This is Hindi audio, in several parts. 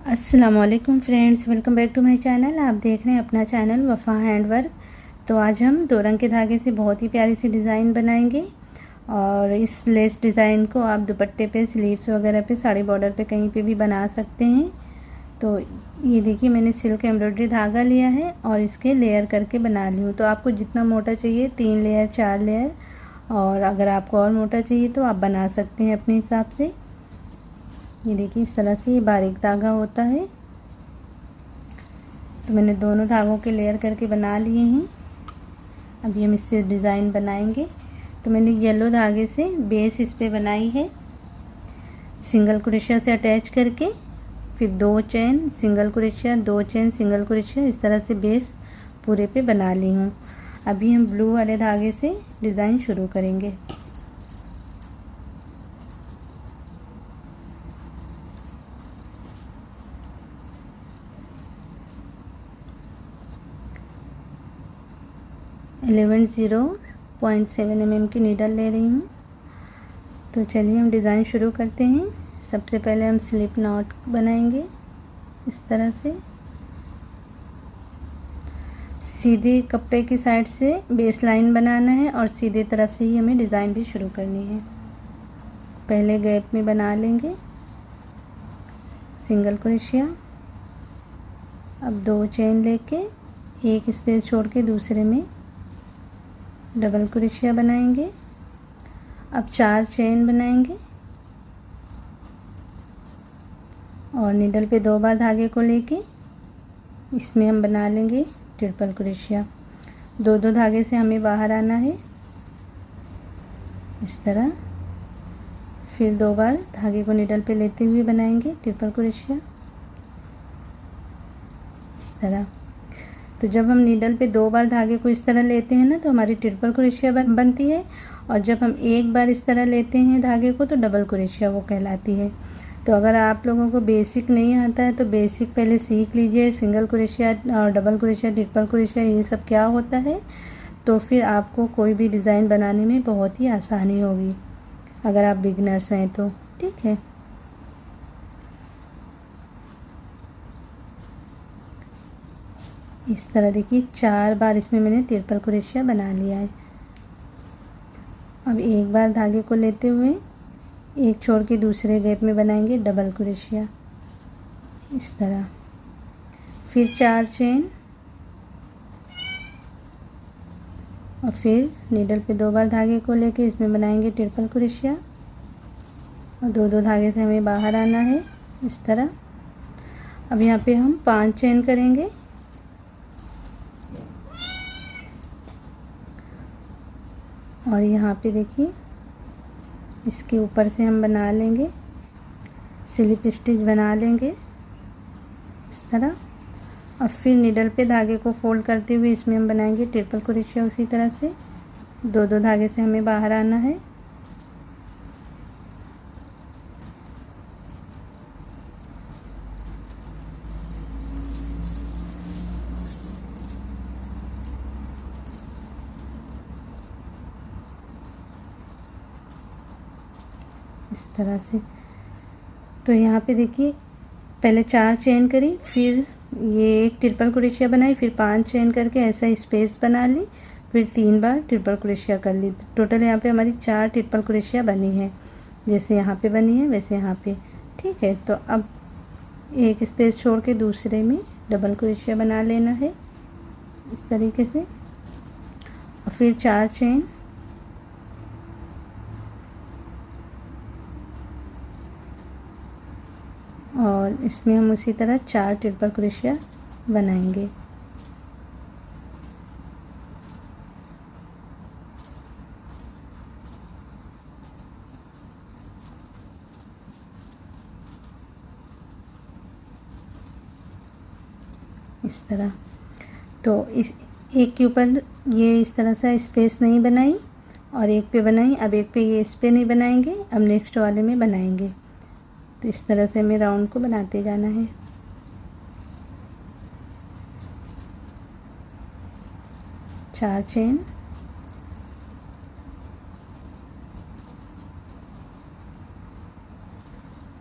अस्सलामुअलैकुम friends, welcome back to my channel. आप देख रहे हैं अपना चैनल वफ़ा हैंडवर्क। तो आज हम 2 रंग के धागे से बहुत ही प्यारी सी डिज़ाइन बनाएंगे और इस लेस डिज़ाइन को आप दुपट्टे पे, स्लीव्स वगैरह पे, साड़ी बॉर्डर पे कहीं पे भी बना सकते हैं। तो ये देखिए, मैंने सिल्क एम्ब्रॉयडरी धागा लिया है और इसके लेयर करके बना ली हूँ। तो आपको जितना मोटा चाहिए, 3 लेयर 4 लेयर, और अगर आपको और मोटा चाहिए तो आप बना सकते हैं अपने हिसाब से। ये देखिए, इस तरह से ये बारीक धागा होता है। तो मैंने दोनों धागों के लेयर करके बना लिए हैं। अभी हम इससे डिज़ाइन बनाएंगे। तो मैंने येलो धागे से बेस इस पे बनाई है, सिंगल क्रोशिया से अटैच करके, फिर 2 chain single crochet, 2 chain single crochet, इस तरह से बेस पूरे पे बना ली हूँ। अभी हम ब्लू वाले धागे से डिज़ाइन शुरू करेंगे। एलेवन 0.7 mm की नीडल ले रही हूँ। तो चलिए हम डिज़ाइन शुरू करते हैं। सबसे पहले हम स्लिप नॉट बनाएंगे इस तरह से। सीधे कपड़े की साइड से बेस लाइन बनाना है और सीधे तरफ से ही हमें डिज़ाइन भी शुरू करनी है। पहले गैप में बना लेंगे सिंगल क्रोशिया। अब 2 चेन लेके एक स्पेस छोड़ के दूसरे में डबल क्रोशिया बनाएंगे। अब 4 चेन बनाएंगे और नीडल पे 2 बार धागे को लेके इसमें हम बना लेंगे ट्रिपल क्रोशिया। 2-2 धागे से हमें बाहर आना है इस तरह। फिर 2 बार धागे को नीडल पे लेते हुए बनाएंगे ट्रिपल क्रोशिया इस तरह। तो जब हम नीडल पे 2 बार धागे को इस तरह लेते हैं ना, तो हमारी ट्रिपल क्रोशिया बनती है। और जब हम एक बार इस तरह लेते हैं धागे को तो डबल क्रोशिया वो कहलाती है। तो अगर आप लोगों को बेसिक नहीं आता है तो बेसिक पहले सीख लीजिए, सिंगल क्रोशिया और डबल क्रोशिया, ट्रिपल क्रोशिया, ये सब क्या होता है। तो फिर आपको कोई भी डिज़ाइन बनाने में बहुत ही आसानी होगी अगर आप बिगिनर्स हैं तो। ठीक है, इस तरह देखिए 4 बार इसमें मैंने ट्रिपल क्रोशिया बना लिया है। अब एक बार धागे को लेते हुए एक छोड़ के दूसरे गैप में बनाएंगे डबल क्रोशिया इस तरह। फिर 4 चेन और फिर नीडल पे 2 बार धागे को लेके इसमें बनाएंगे ट्रिपल क्रोशिया और 2-2 धागे से हमें बाहर आना है इस तरह। अब यहाँ पे हम 5 चेन करेंगे और यहाँ पे देखिए इसके ऊपर से हम बना लेंगे स्लिप स्टिच बना लेंगे इस तरह। और फिर निडल पे धागे को फोल्ड करते हुए इसमें हम बनाएंगे ट्रिपल क्रोशिया उसी तरह से। 2-2 धागे से हमें बाहर आना है। इस तरह से। तो यहाँ पे देखिए पहले 4 चेन करी, फिर ये एक ट्रिपल क्रोशिया बनाई, फिर 5 चेन करके ऐसा स्पेस बना ली, फिर 3 बार ट्रिपल क्रोशिया कर ली। टोटल यहाँ पे हमारी 4 ट्रिपल क्रोशिया बनी है, जैसे यहाँ पे बनी है वैसे यहाँ पे। ठीक है, तो अब एक स्पेस छोड़ के दूसरे में डबल क्रोशिया बना लेना है इस तरीके से। और फिर 4 चेन और इसमें हम उसी तरह 4 ट्रिपल क्रोशिया बनाएंगे। इस तरह। तो इस एक के ऊपर ये इस तरह से स्पेस नहीं बनाई और एक पे बनाई। अब एक पे ये इस पे नहीं बनाएंगे, अब नेक्स्ट वाले में बनाएंगे। तो इस तरह से हमें राउंड को बनाते जाना है। 4 चेन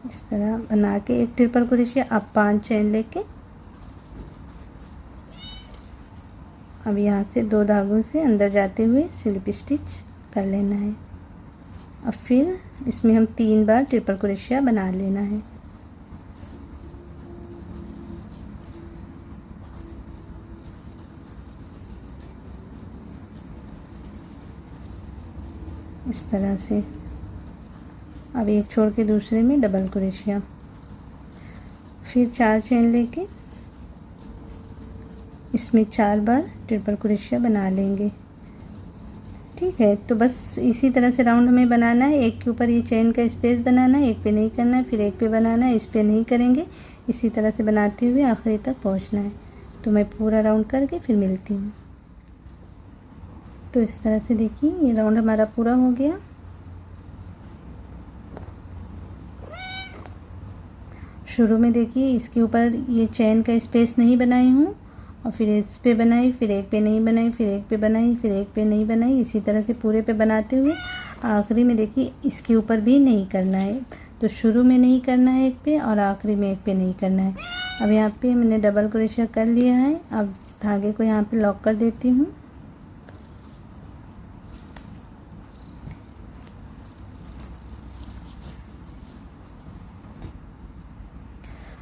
इस तरह बना के एक ट्रिपल क्रोशिया, अब 5 चेन लेके अब यहाँ से 2 धागों से अंदर जाते हुए स्लिप स्टिच कर लेना है। अब फिर इसमें हम 3 बार ट्रिपल क्रोशिया बना लेना है। इस तरह से अब एक छोड़ के दूसरे में डबल क्रोशिया, फिर 4 चेन लेके इसमें 4 बार ट्रिपल क्रोशिया बना लेंगे। ठीक है, तो बस इसी तरह से राउंड हमें बनाना है। एक के ऊपर ये चेन का स्पेस बनाना है, एक पे नहीं करना है, फिर एक पे बनाना है, इस पे नहीं करेंगे। इसी तरह से बनाते हुए आखिरी तक पहुंचना है। तो मैं पूरा राउंड करके फिर मिलती हूँ। तो इस तरह से देखिए ये राउंड हमारा पूरा हो गया। शुरू में देखिए इसके ऊपर ये चेन का स्पेस नहीं बनाई हूँ और फिर इस पे बनाई, फिर एक पे नहीं बनाई, फिर एक पे बनाई, फिर एक पे नहीं बनाई। इसी तरह से पूरे पे बनाते हुए आखिरी में देखिए इसके ऊपर भी नहीं करना है। तो शुरू में नहीं करना है एक पे और आखिरी में एक पे नहीं करना है। अब यहाँ पे मैंने डबल क्रोशिया कर लिया है। अब धागे को यहाँ पे लॉक कर देती हूँ।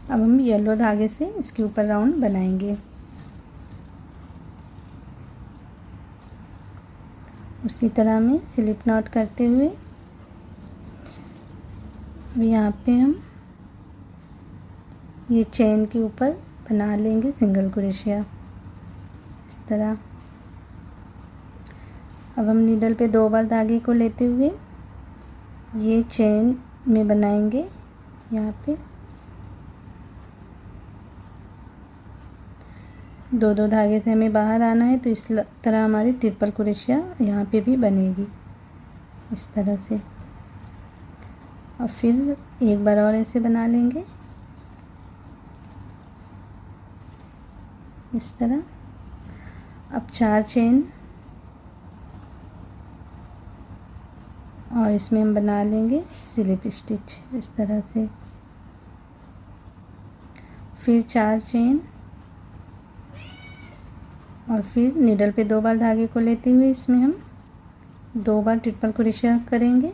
अब हम येलो धागे से इसके ऊपर राउंड बनाएंगे। उसी तरह में स्लिप नॉट करते हुए अब यहाँ पे हम ये चेन के ऊपर बना लेंगे सिंगल क्रोशिया इस तरह। अब हम नीडल पे 2 बार धागे को लेते हुए ये चेन में बनाएंगे। यहाँ पे 2-2 धागे से हमें बाहर आना है। तो इस तरह हमारी ट्रिपल क्रोशिया यहाँ पे भी बनेगी इस तरह से। और फिर एक बार और ऐसे बना लेंगे इस तरह। अब 4 चेन और इसमें हम बना लेंगे स्लिप स्टिच इस तरह से। फिर 4 चेन और फिर नीडल पे 2 बार धागे को लेते हुए इसमें हम 2 बार ट्रिपल क्रोशिया करेंगे।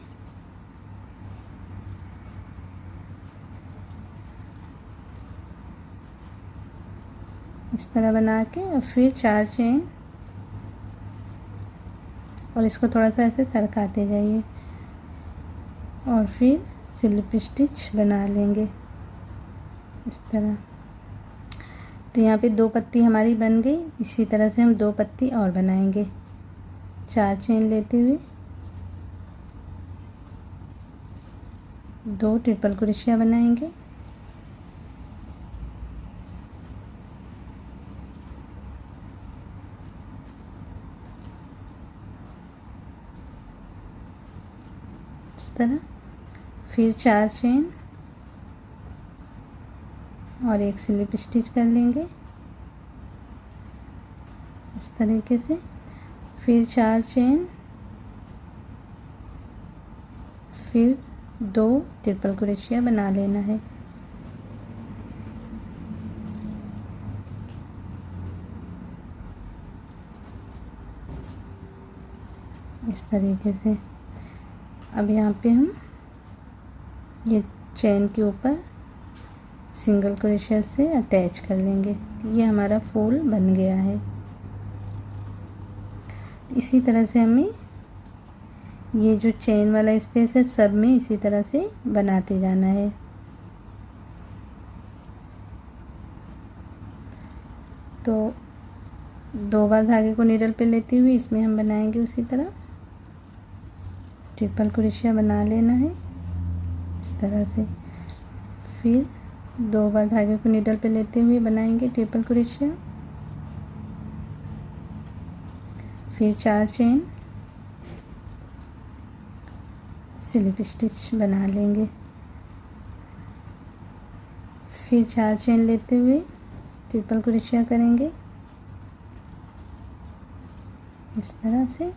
इस तरह बना के और फिर 4 चेन और इसको थोड़ा सा ऐसे सरकाते जाइए और फिर स्लिप स्टिच बना लेंगे इस तरह। तो यहाँ पे 2 पत्ती हमारी बन गई। इसी तरह से हम 2 पत्ती और बनाएंगे। 4 चेन लेते हुए 2 ट्रिपल क्रोशिया बनाएंगे। इस तरह फिर 4 चेन और एक स्लिप स्टिच कर लेंगे इस तरीके से। फिर 4 चेन, फिर 2 ट्रिपल क्रोशिया बना लेना है। इस तरीके से अब यहाँ पे हम ये चेन के ऊपर सिंगल क्रोशिया से अटैच कर लेंगे। ये हमारा फूल बन गया है। इसी तरह से हमें ये जो चेन वाला स्पेस है सब में इसी तरह से बनाते जाना है। तो 2 बार धागे को नीडल पे लेते हुए इसमें हम बनाएंगे उसी तरह ट्रिपल क्रोशिया बना लेना है इस तरह से। फिर 2 बार धागे को नीडल पे लेते हुए बनाएंगे ट्रिपल क्रोशिया। फिर 4 चेन, स्लिप स्टिच बना लेंगे। फिर 4 चेन लेते हुए ट्रिपल क्रोशिया करेंगे इस तरह से।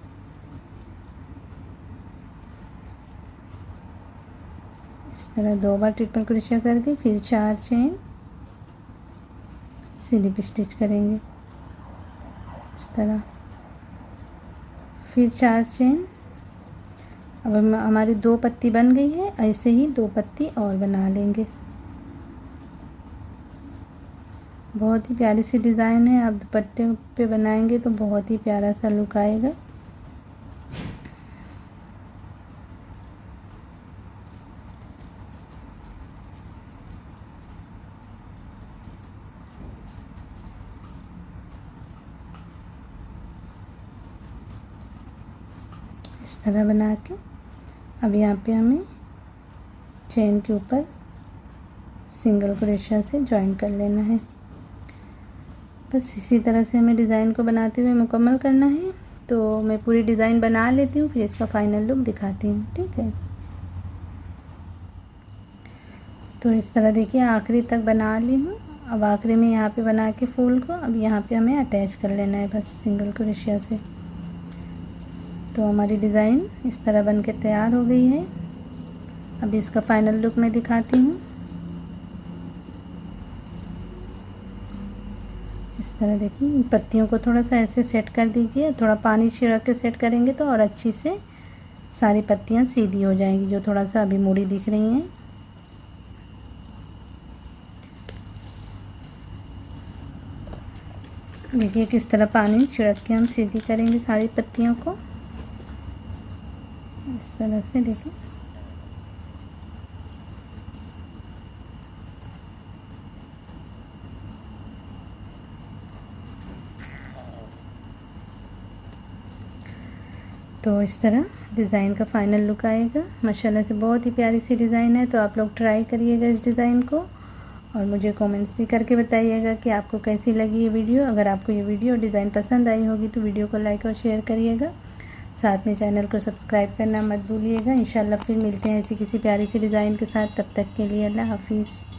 इस तरह 2 बार ट्रिपल क्रोशिया करके फिर 4 चेन स्लिप स्टिच करेंगे इस तरह, फिर 4 चेन। अब हमारी 2 पत्ती बन गई है, ऐसे ही 2 पत्ती और बना लेंगे। बहुत ही प्यारी सी डिज़ाइन है, आप दुपट्टे पे बनाएंगे तो बहुत ही प्यारा सा लुक आएगा। इस तरह बना के अब यहाँ पे हमें चेन के ऊपर सिंगल क्रोशिया से जॉइन कर लेना है। बस इसी तरह से हमें डिज़ाइन को बनाते हुए मुकम्मल करना है। तो मैं पूरी डिज़ाइन बना लेती हूँ, फिर इसका फाइनल लुक दिखाती हूँ, ठीक है। तो इस तरह देखिए आखिरी तक बना ली हूँ। अब आखिरी में यहाँ पे बना के फूल को अब यहाँ पे हमें अटैच कर लेना है बस सिंगल क्रोशिया से। तो हमारी डिज़ाइन इस तरह बन के तैयार हो गई है। अब इसका फाइनल लुक मैं दिखाती हूँ। इस तरह देखिए पत्तियों को थोड़ा सा ऐसे सेट कर दीजिए, थोड़ा पानी छिड़क के सेट करेंगे तो और अच्छी से सारी पत्तियाँ सीधी हो जाएंगी जो थोड़ा सा अभी मुड़ी दिख रही हैं। देखिए किस तरह पानी छिड़क के हम सीधी करेंगे सारी पत्तियों को, इस तरह से देखिए। तो इस तरह डिज़ाइन का फाइनल लुक आएगा। माशाल्लाह से बहुत ही प्यारी सी डिज़ाइन है। तो आप लोग ट्राई करिएगा इस डिज़ाइन को और मुझे कमेंट्स भी करके बताइएगा कि आपको कैसी लगी ये वीडियो। अगर आपको ये वीडियो डिज़ाइन पसंद आई होगी तो वीडियो को लाइक और शेयर करिएगा, साथ में चैनल को सब्सक्राइब करना मत भूलिएगा। इंशाल्लाह फिर मिलते हैं ऐसी किसी प्यारी सी डिज़ाइन के साथ। तब तक के लिए अल्लाह हाफिज़।